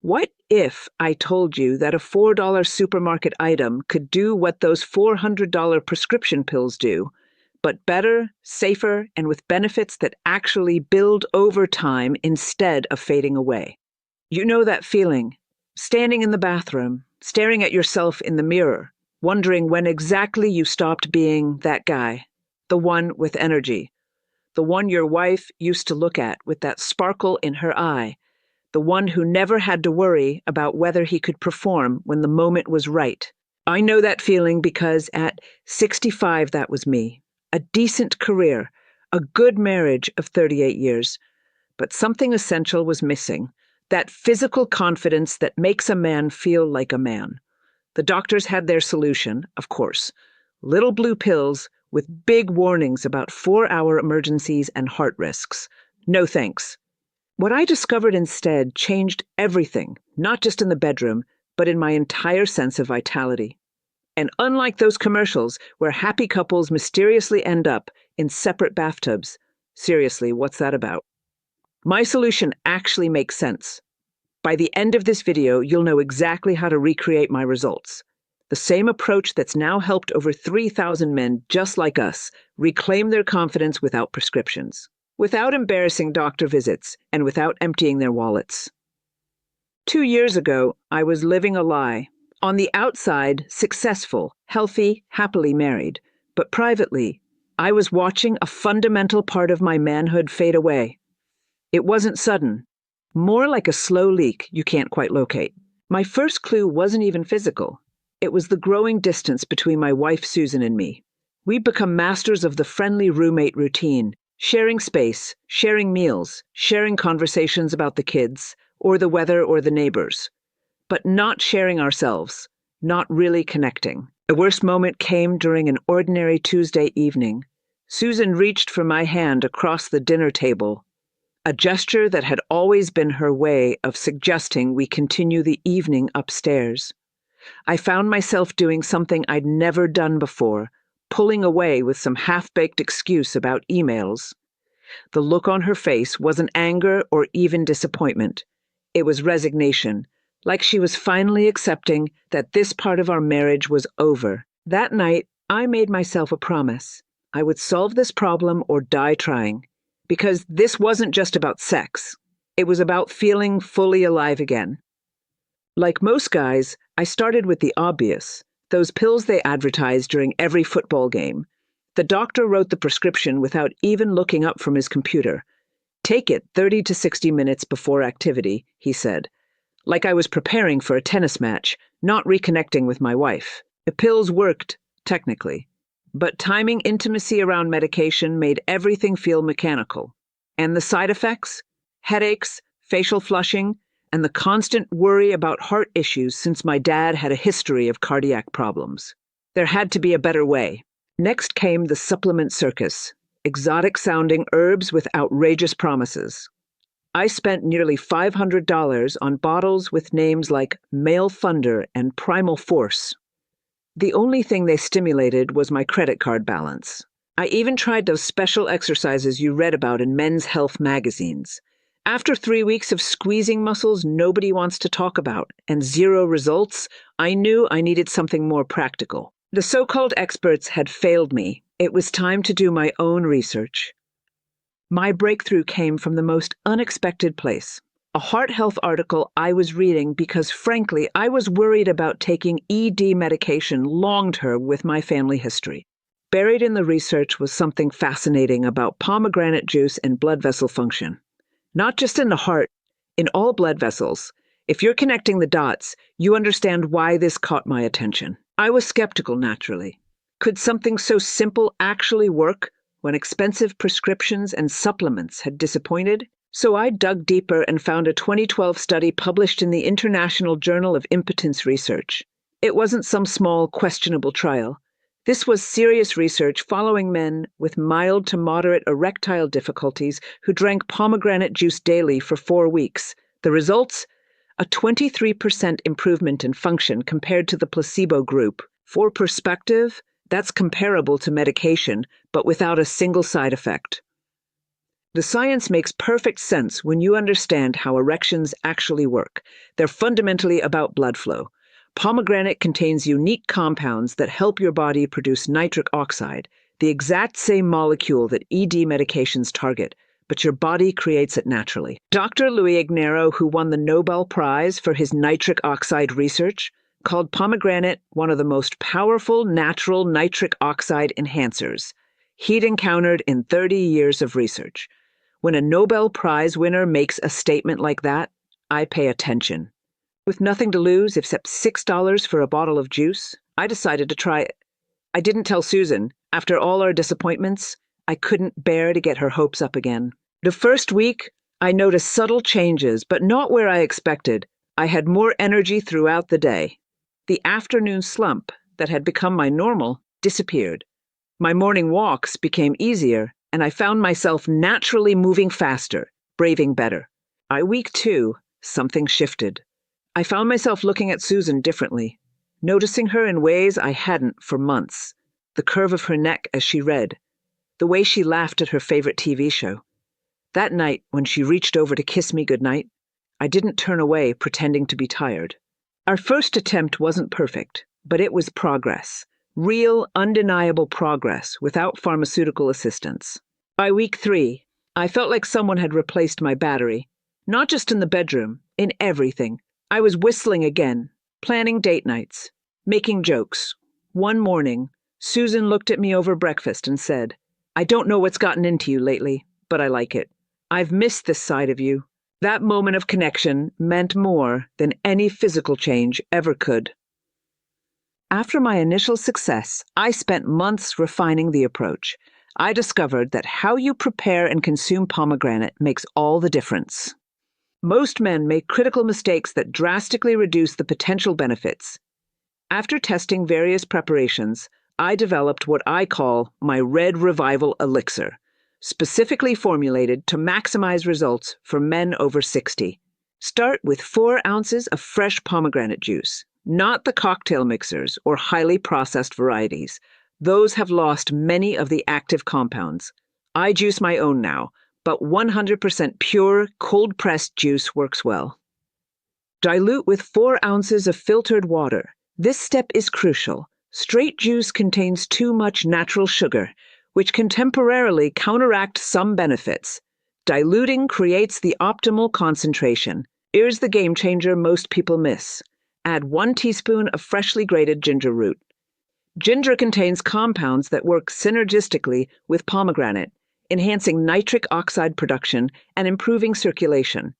What if I told you that a $4 supermarket item could do what those $400 prescription pills do, but better, safer, and with benefits that actually build over time instead of fading away? You know that feeling, standing in the bathroom, staring at yourself in the mirror, wondering when exactly you stopped being that guy, the one with energy, the one your wife used to look at with that sparkle in her eye, the one who never had to worry about whether he could perform when the moment was right. I know that feeling because at 65 that was me. A decent career, a good marriage of 38 years. But something essential was missing. That physical confidence that makes a man feel like a man. The doctors had their solution, of course. Little blue pills with big warnings about 4-hour emergencies and heart risks. No thanks. What I discovered instead changed everything, not just in the bedroom, but in my entire sense of vitality. And unlike those commercials where happy couples mysteriously end up in separate bathtubs, seriously, what's that about? My solution actually makes sense. By the end of this video, you'll know exactly how to recreate my results. The same approach that's now helped over 3,000 men just like us reclaim their confidence without prescriptions, without embarrassing doctor visits, and without emptying their wallets. 2 years ago, I was living a lie. On the outside, successful, healthy, happily married. But privately, I was watching a fundamental part of my manhood fade away. It wasn't sudden. More like a slow leak you can't quite locate. My first clue wasn't even physical. It was the growing distance between my wife Susan and me. We'd become masters of the friendly roommate routine, sharing space, sharing meals, sharing conversations about the kids, or the weather or the neighbors. But not sharing ourselves, not really connecting. The worst moment came during an ordinary Tuesday evening. Susan reached for my hand across the dinner table, a gesture that had always been her way of suggesting we continue the evening upstairs. I found myself doing something I'd never done before, pulling away with some half-baked excuse about emails. The look on her face wasn't anger or even disappointment. It was resignation, like she was finally accepting that this part of our marriage was over. That night, I made myself a promise. I would solve this problem or die trying. Because this wasn't just about sex. It was about feeling fully alive again. Like most guys, I started with the obvious, those pills they advertise during every football game. The doctor wrote the prescription without even looking up from his computer. Take it 30 to 60 minutes before activity, he said. Like I was preparing for a tennis match, not reconnecting with my wife. The pills worked, technically. But timing intimacy around medication made everything feel mechanical. And the side effects? Headaches, facial flushing, and the constant worry about heart issues since my dad had a history of cardiac problems. There had to be a better way. Next came the supplement circus, exotic-sounding herbs with outrageous promises. I spent nearly $500 on bottles with names like Male Thunder and Primal Force. The only thing they stimulated was my credit card balance. I even tried those special exercises you read about in men's health magazines. After 3 weeks of squeezing muscles nobody wants to talk about and 0 results, I knew I needed something more practical. The so-called experts had failed me. It was time to do my own research. My breakthrough came from the most unexpected place. A heart health article I was reading because, frankly, I was worried about taking ED medication long-term with my family history. Buried in the research was something fascinating about pomegranate juice and blood vessel function. Not just in the heart, in all blood vessels. If you're connecting the dots, you understand why this caught my attention. I was skeptical, naturally. Could something so simple actually work when expensive prescriptions and supplements had disappointed? So I dug deeper and found a 2012 study published in the International Journal of Impotence Research. It wasn't some small, questionable trial. This was serious research following men with mild to moderate erectile difficulties who drank pomegranate juice daily for 4 weeks. The results? A 23% improvement in function compared to the placebo group. For perspective, that's comparable to medication, but without a single side effect. The science makes perfect sense when you understand how erections actually work. They're fundamentally about blood flow. Pomegranate contains unique compounds that help your body produce nitric oxide, the exact same molecule that ED medications target, but your body creates it naturally. Dr. Luis Ignero, who won the Nobel Prize for his nitric oxide research, called pomegranate one of the most powerful natural nitric oxide enhancers he'd encountered in 30 years of research. When a Nobel Prize winner makes a statement like that, I pay attention. With nothing to lose except $6 for a bottle of juice, I decided to try it. I didn't tell Susan. After all our disappointments, I couldn't bear to get her hopes up again. The first week, I noticed subtle changes, but not where I expected. I had more energy throughout the day. The afternoon slump that had become my normal disappeared. My morning walks became easier, and I found myself naturally moving faster, braving better. By week 2, something shifted. I found myself looking at Susan differently, noticing her in ways I hadn't for months. The curve of her neck as she read, the way she laughed at her favorite TV show. That night, when she reached over to kiss me goodnight, I didn't turn away pretending to be tired. Our first attempt wasn't perfect, but it was progress. Real, undeniable progress without pharmaceutical assistance. By week 3, I felt like someone had replaced my battery. Not just in the bedroom, in everything. I was whistling again, planning date nights, making jokes. One morning, Susan looked at me over breakfast and said, "I don't know what's gotten into you lately, but I like it. I've missed this side of you." That moment of connection meant more than any physical change ever could. After my initial success, I spent months refining the approach. I discovered that how you prepare and consume pomegranate makes all the difference. Most men make critical mistakes that drastically reduce the potential benefits. After testing various preparations, I developed what I call my Red Revival Elixir, specifically formulated to maximize results for men over 60. Start with 4 ounces of fresh pomegranate juice, not the cocktail mixers or highly processed varieties. Those have lost many of the active compounds. I juice my own now, but 100% pure, cold-pressed juice works well. Dilute with 4 ounces of filtered water. This step is crucial. Straight juice contains too much natural sugar, which can temporarily counteract some benefits. Diluting creates the optimal concentration. Here's the game changer most people miss. Add 1 teaspoon of freshly grated ginger root. Ginger contains compounds that work synergistically with pomegranate, enhancing nitric oxide production and improving circulation.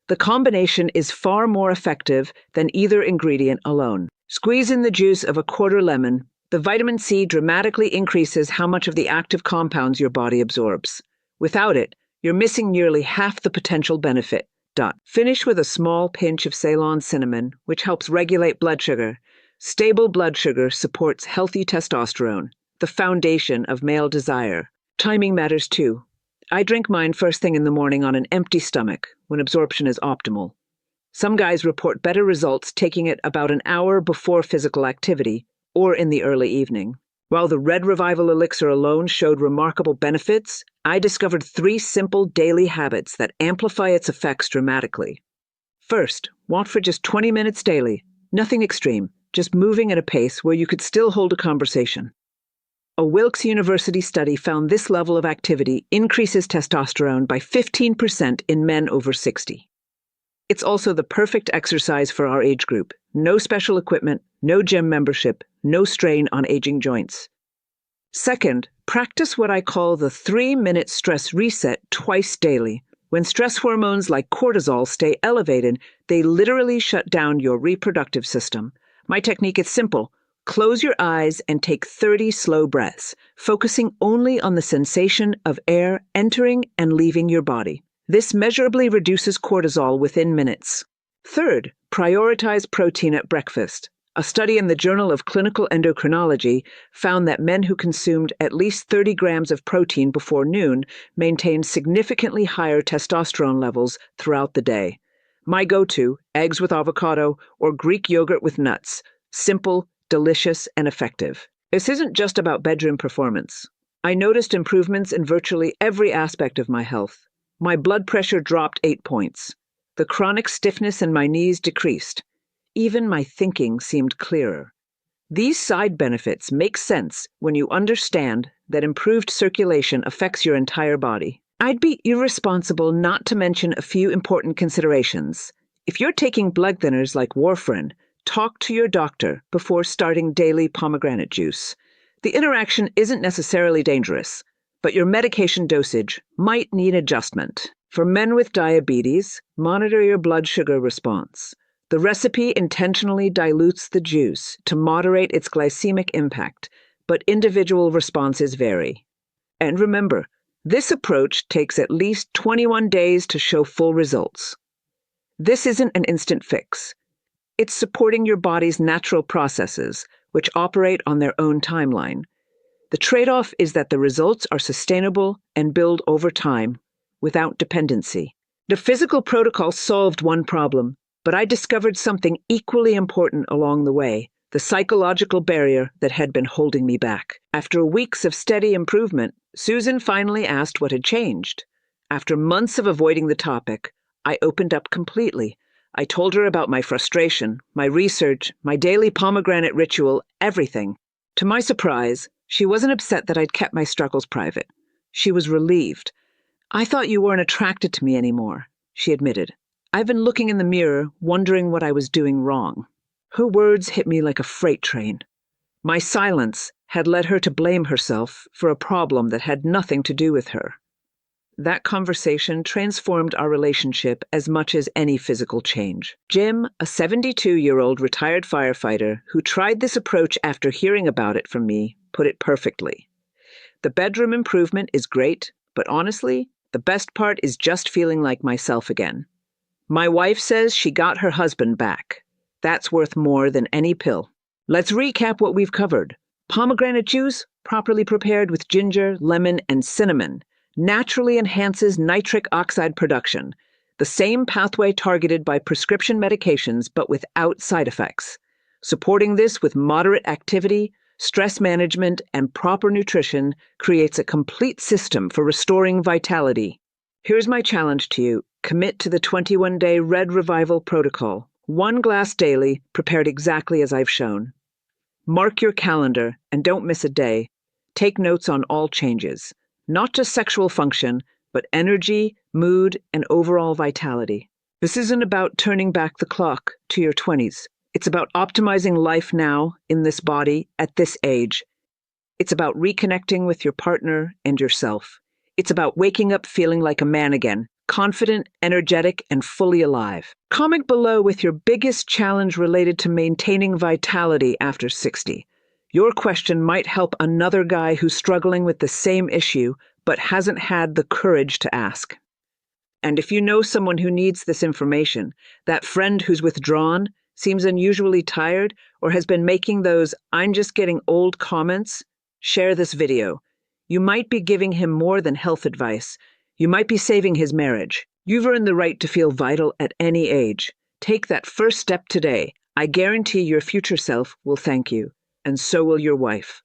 The combination is far more effective than either ingredient alone. Squeeze in the juice of a quarter lemon. The vitamin C dramatically increases how much of the active compounds your body absorbs. Without it, you're missing nearly half the potential benefit. Finish with a small pinch of Ceylon cinnamon, which helps regulate blood sugar. Stable blood sugar supports healthy testosterone, the foundation of male desire. Timing matters too. I drink mine first thing in the morning on an empty stomach, when absorption is optimal. Some guys report better results taking it about an hour before physical activity, or in the early evening. While the Red Revival Elixir alone showed remarkable benefits, I discovered 3 simple daily habits that amplify its effects dramatically. First, walk for just 20 minutes daily. Nothing extreme, just moving at a pace where you could still hold a conversation. A Wilkes University study found this level of activity increases testosterone by 15% in men over 60. It's also the perfect exercise for our age group. No special equipment, no gym membership, no strain on aging joints. Second, practice what I call the 3-minute stress reset twice daily. When stress hormones like cortisol stay elevated, they literally shut down your reproductive system. My technique is simple. Close your eyes and take 30 slow breaths, focusing only on the sensation of air entering and leaving your body. This measurably reduces cortisol within minutes. Third, prioritize protein at breakfast. A study in the Journal of Clinical Endocrinology found that men who consumed at least 30 grams of protein before noon maintained significantly higher testosterone levels throughout the day. My go-to, eggs with avocado or Greek yogurt with nuts. Simple, delicious, and effective. This isn't just about bedroom performance. I noticed improvements in virtually every aspect of my health. My blood pressure dropped 8 points. The chronic stiffness in my knees decreased. Even my thinking seemed clearer. These side benefits make sense when you understand that improved circulation affects your entire body. I'd be irresponsible not to mention a few important considerations. If you're taking blood thinners like warfarin, talk to your doctor before starting daily pomegranate juice. The interaction isn't necessarily dangerous, but your medication dosage might need adjustment. For men with diabetes, monitor your blood sugar response. The recipe intentionally dilutes the juice to moderate its glycemic impact, but individual responses vary. And remember, this approach takes at least 21 days to show full results. This isn't an instant fix. It's supporting your body's natural processes, which operate on their own timeline. The trade-off is that the results are sustainable and build over time, without dependency. The physical protocol solved one problem, but I discovered something equally important along the way, the psychological barrier that had been holding me back. After weeks of steady improvement, Susan finally asked what had changed. After months of avoiding the topic, I opened up completely. I told her about my frustration, my research, my daily pomegranate ritual, everything. To my surprise, she wasn't upset that I'd kept my struggles private. She was relieved. "I thought you weren't attracted to me anymore," she admitted. "I've been looking in the mirror, wondering what I was doing wrong." Her words hit me like a freight train. My silence had led her to blame herself for a problem that had nothing to do with her. That conversation transformed our relationship as much as any physical change. Jim, a 72-year-old retired firefighter who tried this approach after hearing about it from me, put it perfectly. "The bedroom improvement is great, but honestly, the best part is just feeling like myself again. My wife says she got her husband back. That's worth more than any pill." Let's recap what we've covered. Pomegranate juice, properly prepared with ginger, lemon, and cinnamon, naturally enhances nitric oxide production, the same pathway targeted by prescription medications but without side effects. Supporting this with moderate activity, stress management, and proper nutrition creates a complete system for restoring vitality. Here's my challenge to you. Commit to the 21-day Red Revival protocol. 1 glass daily, prepared exactly as I've shown. Mark your calendar and don't miss a day. Take notes on all changes. Not just sexual function, but energy, mood, and overall vitality. This isn't about turning back the clock to your 20s. It's about optimizing life now, in this body, at this age. It's about reconnecting with your partner and yourself. It's about waking up feeling like a man again, confident, energetic, and fully alive. Comment below with your biggest challenge related to maintaining vitality after 60. Your question might help another guy who's struggling with the same issue but hasn't had the courage to ask. And if you know someone who needs this information, that friend who's withdrawn, seems unusually tired, or has been making those "I'm just getting old" comments, share this video. You might be giving him more than health advice. You might be saving his marriage. You've earned the right to feel vital at any age. Take that first step today. I guarantee your future self will thank you, and so will your wife.